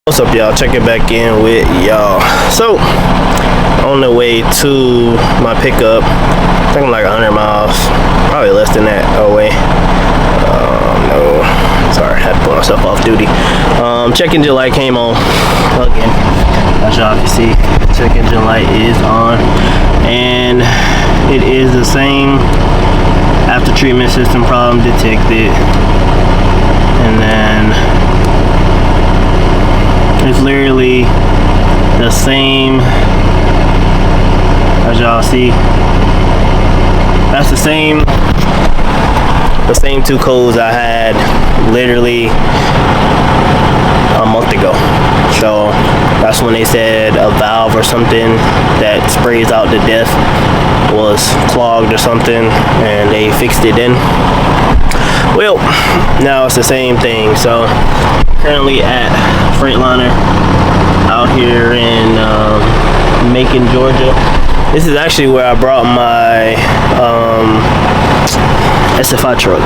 What's up, y'all? Checking back in with y'all. So on the way to my pickup, I think I'm like 100 miles, probably less than that away. No, sorry, I had to put myself off duty. Check engine light came on again. As y'all can see, check engine light is on, and it is the same after treatment system problem detected. And then it's literally the same, as y'all see. That's the same two codes I had literally a month ago. So that's when they said a valve or something that sprays out the death was clogged or something, and they fixed it then. Well, now it's the same thing. So currently at Freightliner out here in Macon, Georgia. This is actually where I brought my SFI truck.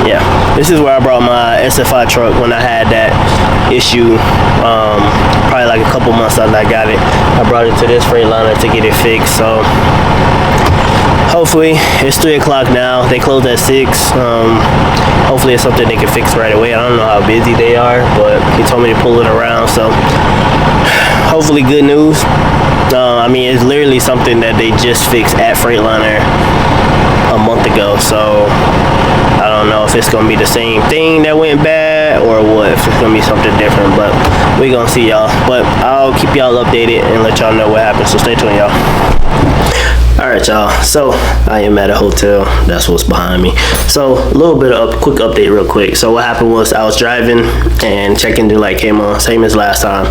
Yeah, this is where I brought my SFI truck when I had that issue, probably like a couple months after I got it. I brought it to this Freightliner to get it fixed. So hopefully, it's 3 o'clock now. They close at 6. Hopefully it's something they can fix right away. I don't know how busy they are, but he told me to pull it around. So hopefully good news. I mean, it's literally something that they just fixed at Freightliner a month ago. So I don't know if it's going to be the same thing that went bad or what, if it's going to be something different. But we're going to see, y'all. But I'll keep y'all updated and let y'all know what happens. So stay tuned, y'all. Alright, y'all, so I am at a hotel. That's what's behind me. So a little bit of quick update real quick. So what happened was I was driving and check engine light came on, same as last time.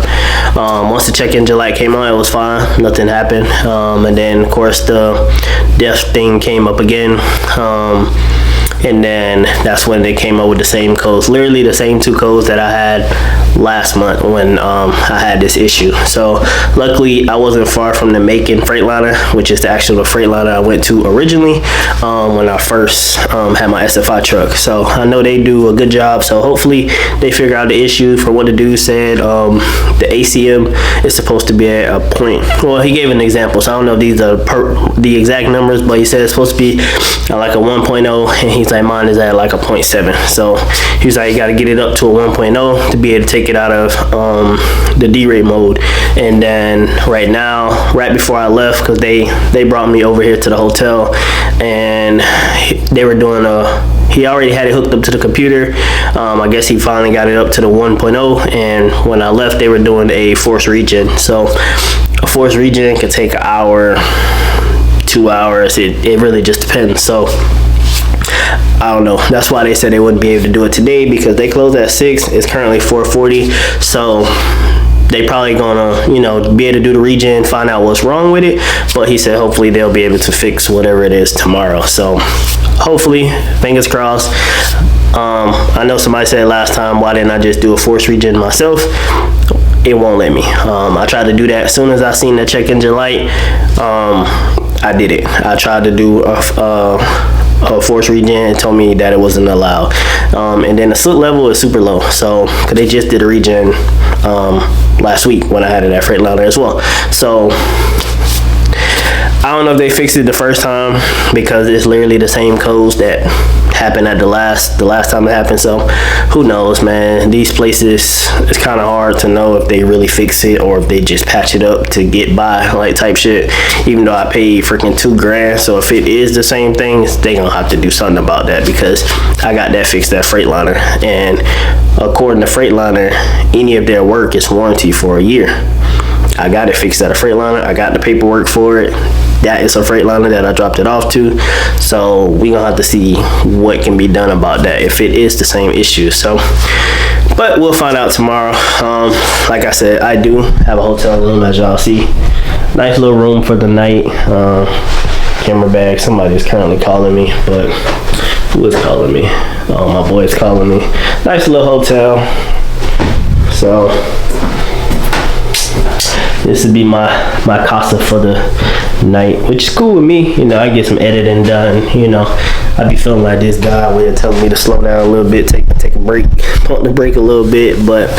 Once the check engine light came on, it was fine, nothing happened. And then of course the death thing came up again. And then that's when they came up with the same codes, literally the same 2 codes that I had last month when I had this issue. So luckily I wasn't far from the Macon Freightliner, which is the actual Freightliner I went to originally when I first had my SFI truck. So I know they do a good job, so hopefully they figure out the issue. For what the dude said, the ACM is supposed to be at a point, well, he gave an example, so I don't know if these are the exact numbers, but he said it's supposed to be like a 1.0, and he's like, mine is at like a 0.7. So he's like, you got to get it up to a 1.0 to be able to take it out of the D-rate mode. And then right now, right before I left, because they brought me over here to the hotel, and they were doing he already had it hooked up to the computer. I guess he finally got it up to the 1.0, and when I left, they were doing a force regen. So a force regen could take an hour, 2 hours. It really just depends. So I don't know. That's why they said they wouldn't be able to do it today, because they close at 6. It's currently 4:40. So they probably gonna, be able to do the regen, find out what's wrong with it. But he said hopefully they'll be able to fix whatever it is tomorrow. So hopefully, fingers crossed. I know somebody said last time, why didn't I just do a force regen myself? It won't let me. I tried to do that as soon as I seen the check engine light. I did it. I tried to do a force regen, and told me that it wasn't allowed. And then the soot level is super low. So, cause they just did a regen last week when I had it at Freightliner as well. So I don't know if they fixed it the first time, because it's literally the same codes that happened at the last time it happened. So who knows, man. These places, it's kind of hard to know if they really fix it or if they just patch it up to get by, like type shit. Even though I paid freaking $2 grand. So if it is the same thing, they gonna have to do something about that, because I got that fixed at Freightliner, and according to Freightliner, any of their work is warranty for a year. I got it fixed at a Freightliner. I got the paperwork for it. That is a Freightliner that I dropped it off to. So we gonna have to see what can be done about that, if it is the same issue. So, but we'll find out tomorrow. Like I said, I do have a hotel room, as y'all see. Nice little room for the night. Camera bag. Somebody is currently calling me, but who is calling me? Oh, my boy is calling me. Nice little hotel. So this would be my casa for the night, which is cool with me. I get some editing done. I be feeling like this guy with telling me to slow down a little bit, take a break, pump the brake a little bit. But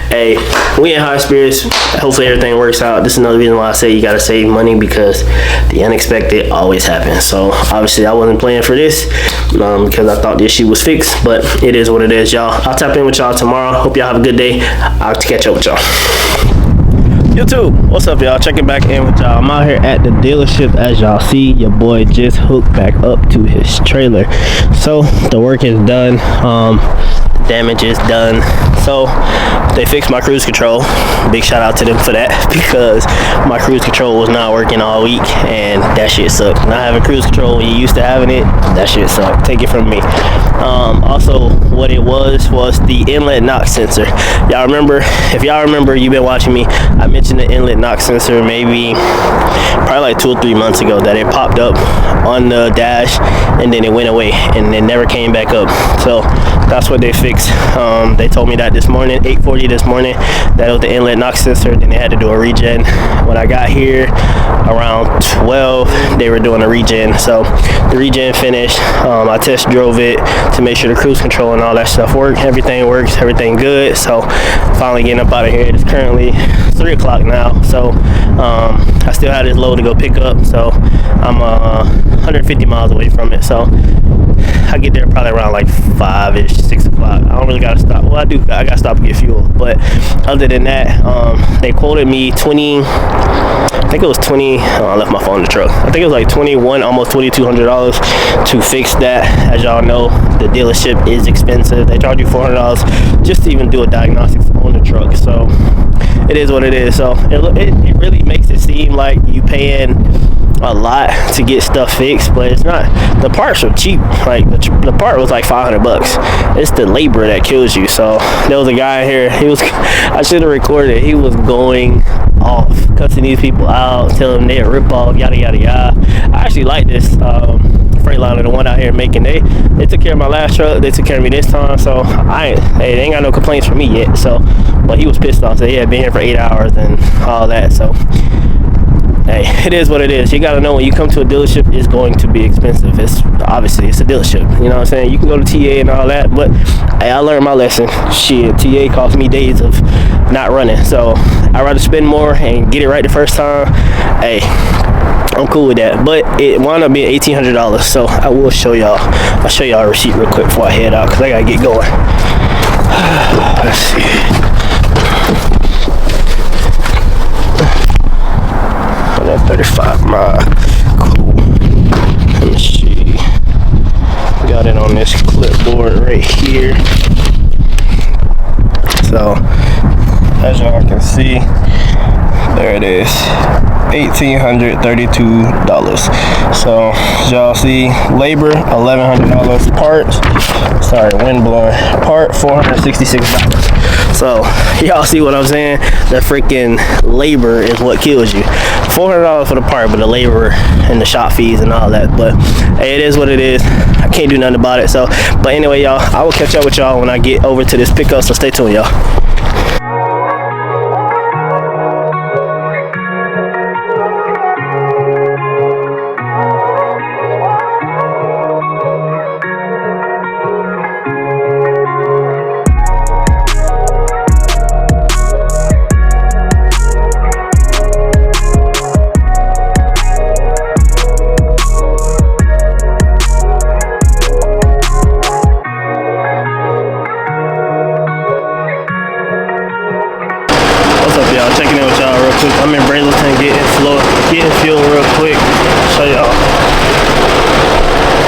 hey, we in high spirits. Hopefully everything works out. This is another reason why I say you gotta save money, because the unexpected always happens. So obviously I wasn't playing for this because I thought the issue was fixed, but it is what it is, y'all. I'll tap in with y'all tomorrow. Hope y'all have a good day. I'll catch up with y'all. YouTube, what's up, y'all? Checking back in with y'all. I'm out here at the dealership. As y'all see, your boy just hooked back up to his trailer. So the work is done. Damage is done. So they fixed my cruise control. Big shout out to them for that, because my cruise control was not working all week, and that shit sucked. Not having cruise control when you used to having it, that shit sucked. Take it from me. Also, what it was the inlet knock sensor. Y'all remember? If y'all remember, you've been watching me, I mentioned the inlet knock sensor maybe probably like 2 or 3 months ago, that it popped up on the dash and then it went away and it never came back up. So that's what they fixed. They told me that this morning, 8:40 this morning, that it was the inlet knock sensor. Then they had to do a regen. When I got here around 12, they were doing a regen. So the regen finished. I test drove it to make sure the cruise control and all that stuff worked. Everything works, everything good. So finally getting up out of here. It's currently 3 o'clock now. So I still had this load to go pick up. So I'm 150 miles away from it. So I get there probably around like 5-ish, 6 o'clock. I don't really gotta stop. Well, I do. I gotta stop and get fuel. But other than that, they quoted me 20. I think it was 20. I left my phone in the truck. I think it was like 21, almost $2,200 to fix that. As y'all know, the dealership is expensive. They charge you $400 just to even do a diagnostics on the truck. So it is what it is. So it really makes it seem like you paying a lot to get stuff fixed, but it's not. The parts are cheap. Like the part was like $500. It's the labor that kills you. So there was a guy here, I should have recorded it. He was going off, cussing these people out, telling them they're rip off, yada yada yada. I actually like this Freightliner, the one out here making. They took care of my last truck, they took care of me this time, so they ain't got no complaints from me yet. So but he was pissed off that he had been here for 8 hours and all that. So hey, it is what it is. You gotta know when you come to a dealership, it's going to be expensive. It's obviously it's a dealership. You know what I'm saying? You can go to TA and all that, but hey, I learned my lesson. Shit, TA cost me days of not running. So I'd rather spend more and get it right the first time. Hey, I'm cool with that. But it wound up being $1,800. So I will show y'all. I'll show y'all a receipt real quick before I head out, because I gotta get going. Let's see. That 35 mile. Cool. Let me see. Got it on this clipboard right here. So as y'all can see, there it is, $1,832. So as y'all see, labor $1,100, parts, sorry, wind blowing, part $466. So y'all see what I'm saying? The freaking labor is what kills you. $400 for the part, but the labor and the shop fees and all that. But hey, it is what it is. I can't do nothing about it. So but anyway, y'all, I will catch up with y'all when I get over to this pickup, so stay tuned, y'all. I'm in Brazelton getting fuel real quick. Show y'all.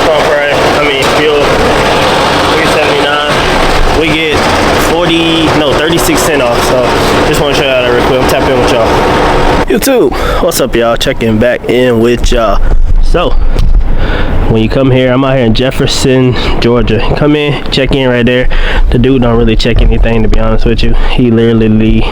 Pump price, fuel, $3.79. We get 36 cents off. So just want to show y'all that real quick. I'm tapping in with y'all. YouTube, what's up, y'all? Checking back in with y'all. So when you come here, I'm out here in Jefferson, Georgia. Come in, check in right there. The dude don't really check anything, to be honest with you. He literally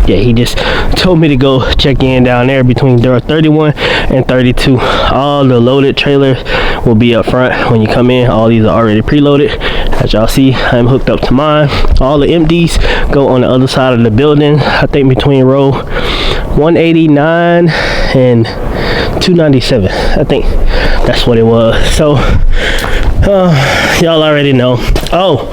yeah, he just told me to go check in down there between door 31 and 32. All the loaded trailers will be up front when you come in. All these are already preloaded. As y'all see, I'm hooked up to mine. All the empties go on the other side of the building. I think between row 189 and $297. I think that's what it was. So y'all already know. Oh,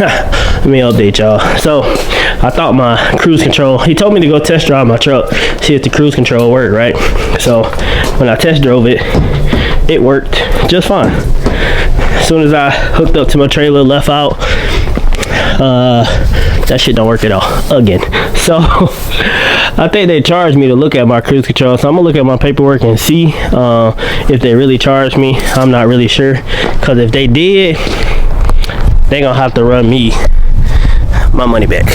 let me update y'all. So I thought my cruise control, he told me to go test drive my truck, see if the cruise control worked, right? So when I test drove it, it worked just fine. As soon as I hooked up to my trailer, left out, that shit don't work at all again. So I think they charged me to look at my cruise control, so I'm gonna look at my paperwork and see if they really charged me. I'm not really sure, because if they did, they gonna have to run me my money back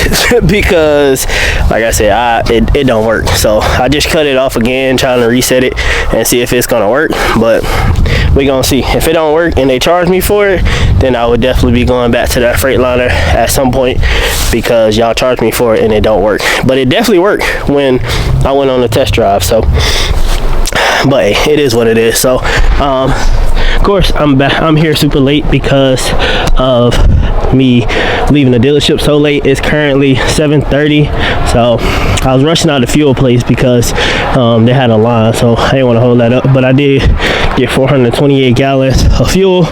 because like I said, it don't work. So I just cut it off again, trying to reset it and see if it's gonna work, but we gonna see. If it don't work and they charge me for it, then I would definitely be going back to that Freightliner at some point, because y'all charged me for it and it don't work. But it definitely worked when I went on the test drive. So but hey, it is what it is. So of course I'm here super late because of me leaving the dealership so late. It's currently 7:30, so I was rushing out the fuel place because they had a line, so I didn't want to hold that up. But I did get 428 gallons of fuel.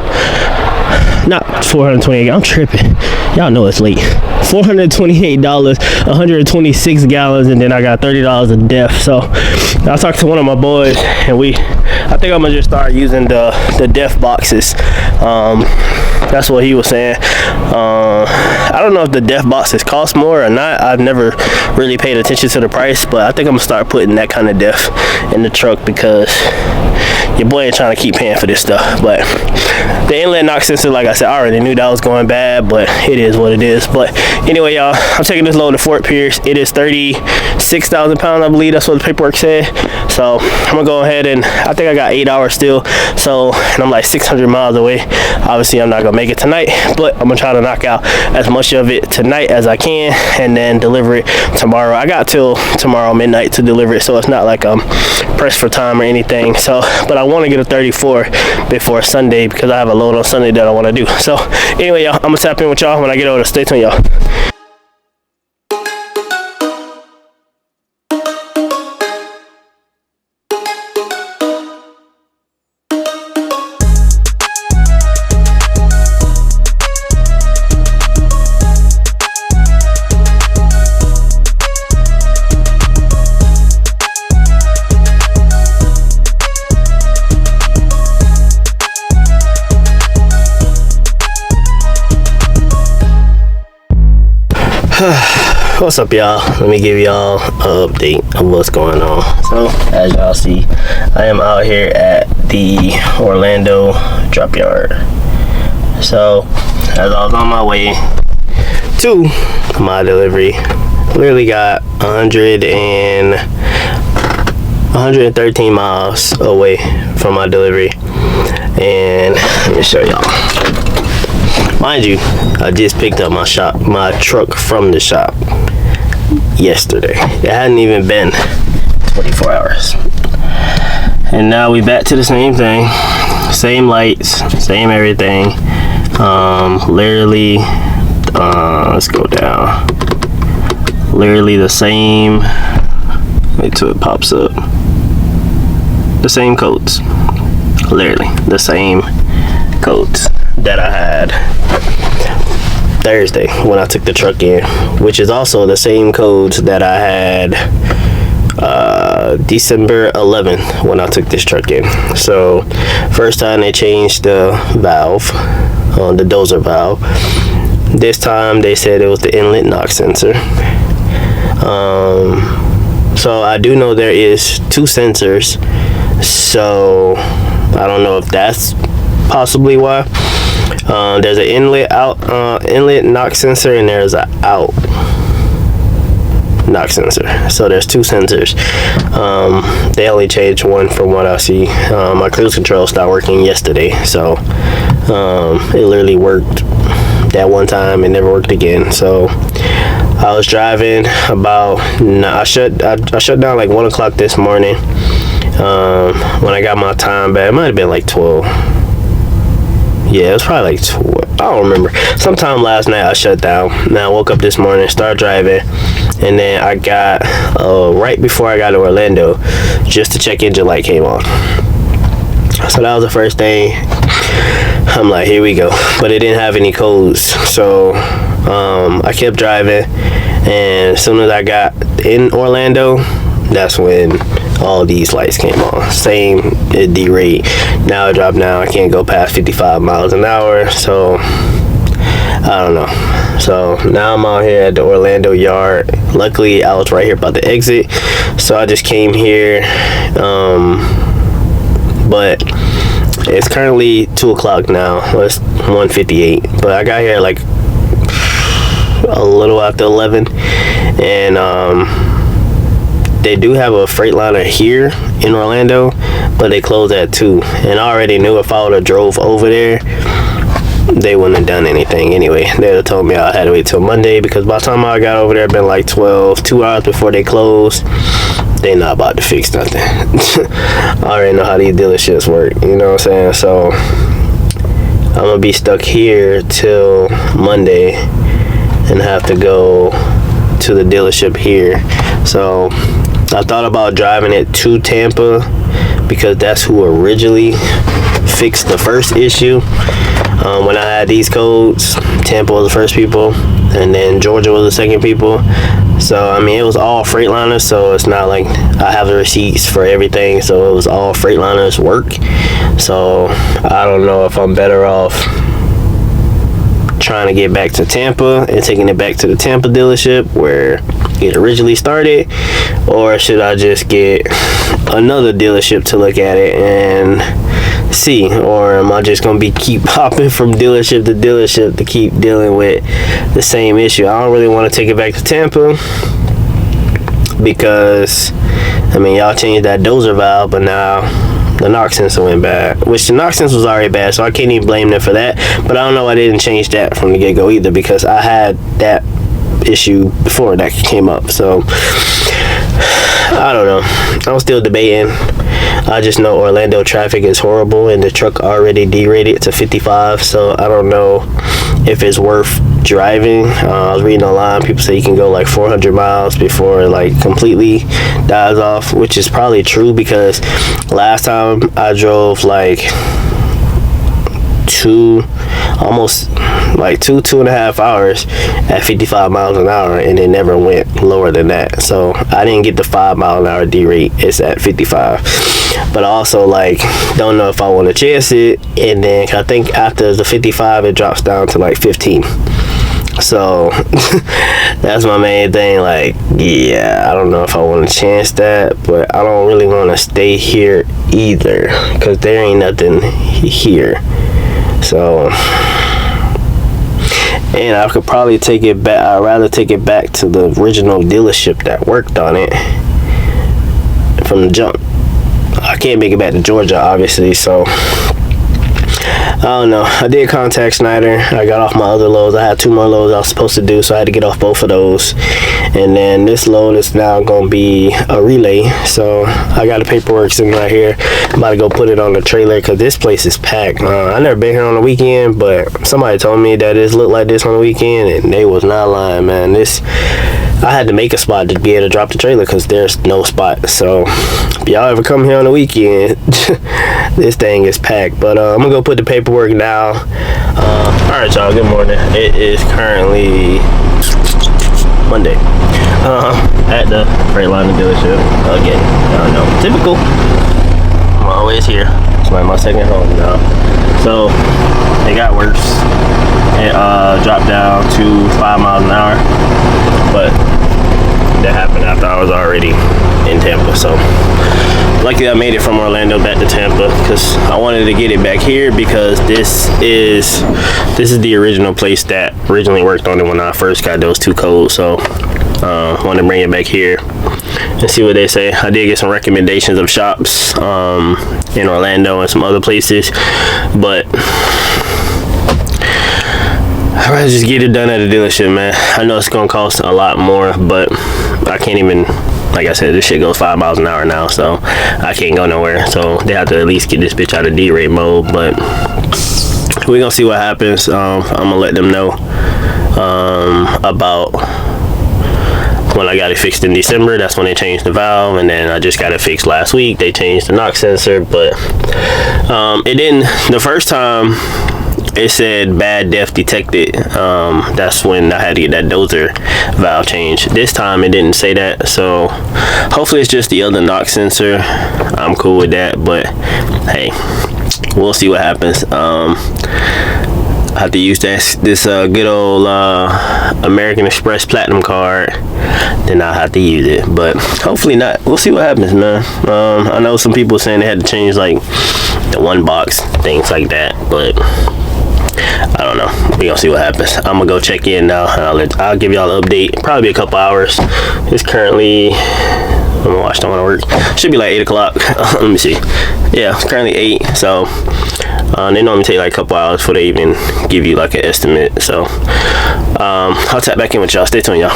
Not 428, I'm tripping, y'all know it's late. $428, 126 gallons, and then I got $30 of DEF. So I was talking to one of my boys, and I think I'm gonna just start using the DEF boxes. That's what he was saying. I don't know if the DEF boxes cost more or not. I've never really paid attention to the price, but I think I'm gonna start putting that kind of DEF in the truck, because your boy ain't trying to keep paying for this stuff. But the inlet knock sensor, like I said, I already knew that was going bad, but it is what it is. But anyway, y'all, I'm taking this load to Fort Pierce. It is 36,000 pounds, I believe that's what the paperwork said. So I'm gonna go ahead, and I think I got 8 hours still, so, and I'm like 600 miles away. Obviously I'm not gonna make it tonight, but I'm gonna try to knock out as much of it tonight as I can, and then deliver it tomorrow. I got till tomorrow midnight to deliver it, so it's not like I'm pressed for time or anything. So, but I want to get a 34 before Sunday, because I have a load on Sunday that I want to do. So anyway, y'all, I'm gonna tap in with y'all when I get over. Stay tuned, y'all. What's up, y'all? Let me give y'all an update of what's going on. So as y'all see, I am out here at the Orlando drop yard. So as I was on my way to my delivery, literally got 113 miles away from my delivery, and let me show y'all. Mind you, I just picked up my truck from the shop yesterday. It hadn't even been 24 hours. And now we back to the same thing. Same lights, same everything. Literally, let's go down. Literally the same, wait till it pops up. The same codes. Literally the same codes that I had Thursday when I took the truck in, which is also the same codes that I had December 11th when I took this truck in. So first time they changed the valve, the dozer valve. This time they said it was the inlet knock sensor. So I do know there is two sensors, so I don't know if that's possibly why. There's an inlet knock sensor, and there's an out knock sensor. So there's two sensors. They only changed one from what I see. My cruise control stopped working yesterday, so it literally worked that one time and never worked again. So I was driving about, I shut down like 1 o'clock this morning. When I got my time back, it might have been like 12. Yeah, it was probably like 12. I don't remember. Sometime last night I shut down. Now I woke up this morning, started driving, and then I got right before I got to Orlando, just the check engine light came on. So that was the first thing. I'm like, here we go. But it didn't have any codes, so I kept driving, and as soon as I got in Orlando, that's when all these lights came on. Same, it derate. Now it dropped down. I can't go past 55 miles an hour, so I don't know. So now I'm out here at the Orlando yard. Luckily I was right here about to exit, so I just came here. But it's currently 2 o'clock now. Well, it's 1:58, but I got here like a little after 11, and they do have a Freightliner here in Orlando, but they close at 2, and I already knew if I would have drove over there, they wouldn't have done anything anyway. They would have told me I had to wait till Monday, because by the time I got over there, it been like 2 hours before they closed. They not about to fix nothing. I already know how these dealerships work, you know what I'm saying? So I'm gonna be stuck here till Monday and have to go to the dealership here. So I thought about driving it to Tampa, because that's who originally fixed the first issue. When I had these codes, Tampa was the first people, and then Georgia was the second people. So I mean, it was all Freightliners, so it's not like I have the receipts for everything, so it was all Freightliners work. So I don't know if I'm better off trying to get back to Tampa and taking it back to the Tampa dealership where it originally started, or should I just get another dealership to look at it and see, or am I just gonna be keep hopping from dealership to dealership to keep dealing with the same issue? I don't really want to take it back to Tampa, because I mean, y'all changed that dozer valve, but now the knock sensor went bad, which the knock sensor was already bad, so I can't even blame them for that. But I don't know why they didn't change that from the get-go either, because I had that issue before that came up. So I don't know, I'm still debating. I just know Orlando traffic is horrible, and the truck already derated to 55, so I don't know if it's worth driving. I was reading online, people say you can go like 400 miles before it like completely dies off, which is probably true, because last time I drove like almost like 2.5 hours at 55 miles an hour, and it never went lower than that. So I didn't get the 5 mile an hour derate, it's at 55. But I also like don't know if I want to chance it, and then I think after the 55 it drops down to like 15. So that's my main thing. Like, yeah, I don't know if I want to chance that, but I don't really want to stay here either, because there ain't nothing here. So, and I could probably take it back. I'd rather take it back to the original dealership that worked on it from the jump. I can't make it back to Georgia, obviously, so I don't know. I did contact Snyder. I got off my other loads. I had 2 more loads I was supposed to do, so I had to get off both of those. And then this load is now going to be a relay, so I got the paperwork sitting right here. I'm about to go put it on the trailer, because this place is packed. I never been here on the weekend, but somebody told me that it looked like this on the weekend, and they was not lying, man. I had to make a spot to be able to drop the trailer, because there's no spot. So if y'all ever come here on the weekend, this thing is packed. But I'm gonna go put the paperwork now. All right, y'all, good morning. It is currently Monday at the Freightliner dealership again. I don't know, typical. I'm always here. It's like my second home now. So it got worse. It dropped down to 5 miles an hour, but that happened after I was already in Tampa. So luckily I made it from Orlando back to Tampa, because I wanted to get it back here, because this is the original place that originally worked on it when I first got those 2 codes. So I want to bring it back here and see what they say. I did get some recommendations of shops in Orlando and some other places, but I'd rather just get it done at a dealership, man. I know it's gonna cost a lot more, but I can't even, like I said, this shit goes 5 miles an hour now, so I can't go nowhere. So they have to at least get this bitch out of D-rate mode, but we're gonna see what happens. I'm gonna let them know about when I got it fixed in December, that's when they changed the valve, and then I just got it fixed last week. They changed the knock sensor, but it didn't. The first time it said bad depth detected. That's when I had to get that dozer valve changed. This time it didn't say that, so hopefully it's just the other knock sensor. I'm cool with that, but hey, we'll see what happens. I have to use this good old American Express Platinum card, then I'll have to use it, but hopefully not. We'll see what happens, man. I know some people saying they had to change like the one box, things like that, but I don't know. We gonna see what happens. I'm gonna go check in now, and I'll give y'all an update. Probably a couple hours. It's currently, I'm gonna watch, don't wanna work. Should be like 8 o'clock. Let me see. Yeah, it's currently 8. So they normally take like a couple hours before they even give you like an estimate. So I'll tap back in with y'all. Stay tuned, y'all.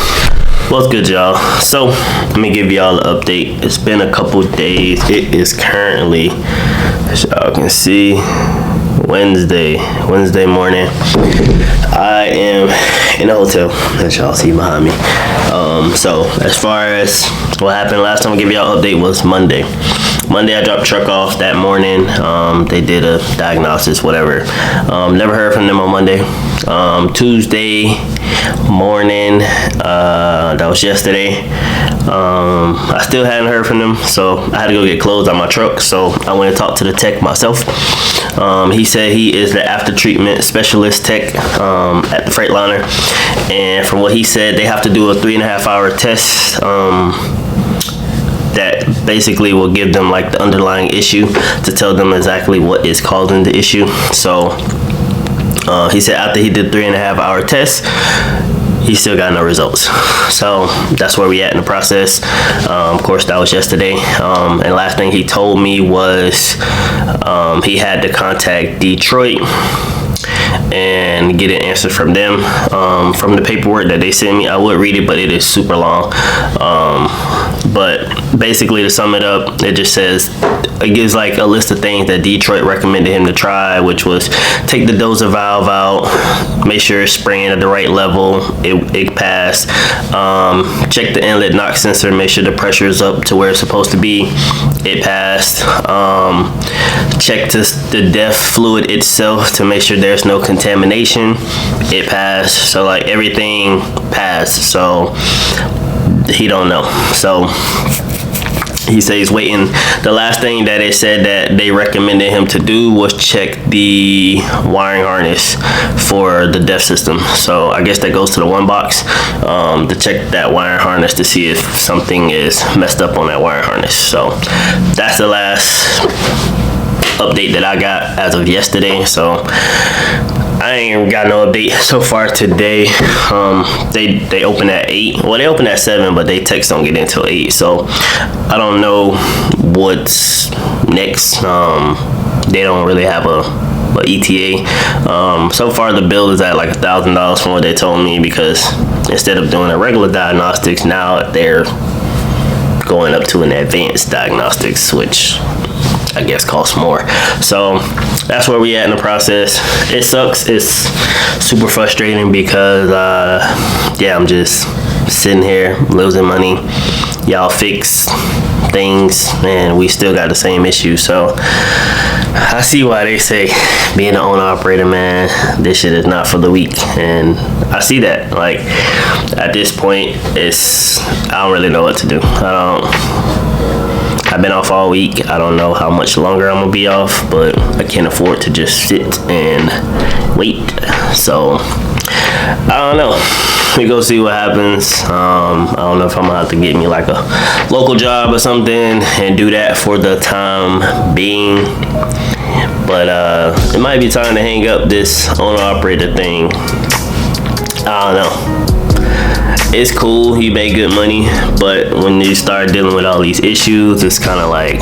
What's good, y'all? So let me give y'all an update. It's been a couple days. It is currently, as y'all can see, Wednesday morning. I am in a hotel, as y'all see behind me. So as far as what happened last time I gave y'all an update was Monday. I dropped the truck off that morning. They did a diagnostics, whatever. Never heard from them on Monday. Tuesday morning, that was yesterday. I still hadn't heard from them, so I had to go get clothes on my truck. So I went and talked to the tech myself. He said he is the after treatment specialist tech at the Freightliner, and from what he said, they have to do a 3.5 hour test that basically will give them like the underlying issue to tell them exactly what is causing the issue. So he said after he did 3.5 hour test, he still got no results. So that's where we at in the process. Of course, that was yesterday. And last thing he told me was he had to contact Detroit and get an answer from them. From the paperwork that they sent me, I would read it, but it is super long. But basically, to sum it up, it just says, it gives like a list of things that Detroit recommended him to try, which was take the dozer valve out, make sure it's spraying at the right level. It passed. Check the inlet knock sensor, make sure the pressure is up to where it's supposed to be. It passed. Check the DEF fluid itself to make sure there's no contamination. It passed. So like everything passed. So he don't know. So he said he's waiting. The last thing that it said that they recommended him to do was check the wiring harness for the DEF system. So I guess that goes to the one box to check that wiring harness to see if something is messed up on that wiring harness. So that's the last update that I got as of yesterday. So I ain't got no update so far today. They open at 8. Well, they open at 7, but they techs don't get in until 8. So I don't know what's next. They don't really have a ETA. So far the bill is at like $1,000 from what they told me, because instead of doing a regular diagnostics, now they're going up to an advanced diagnostics, which I guess costs more. So that's where we at in the process. It sucks. It's super frustrating because yeah, I'm just sitting here losing money. Y'all fix things and we still got the same issue. So I see why they say being an owner operator, man, this shit is not for the weak. And I see that. Like at this point, I don't really know what to do. I've been off all week. I don't know how much longer I'm gonna be off, but I can't afford to just sit and wait. So I don't know. We go see what happens. I don't know if I'm gonna have to get me like a local job or something and do that for the time being. But it might be time to hang up this owner operator thing. I don't know. It's cool, he made good money, but when you start dealing with all these issues, it's kind of like,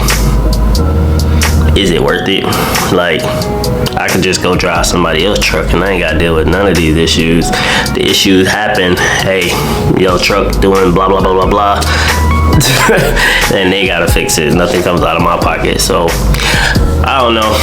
is it worth it? Like, I could just go drive somebody else's truck and I ain't gotta deal with none of these issues. The issues happen. Hey, your truck doing blah blah blah blah blah, and they gotta fix it. Nothing comes out of my pocket. So I don't know.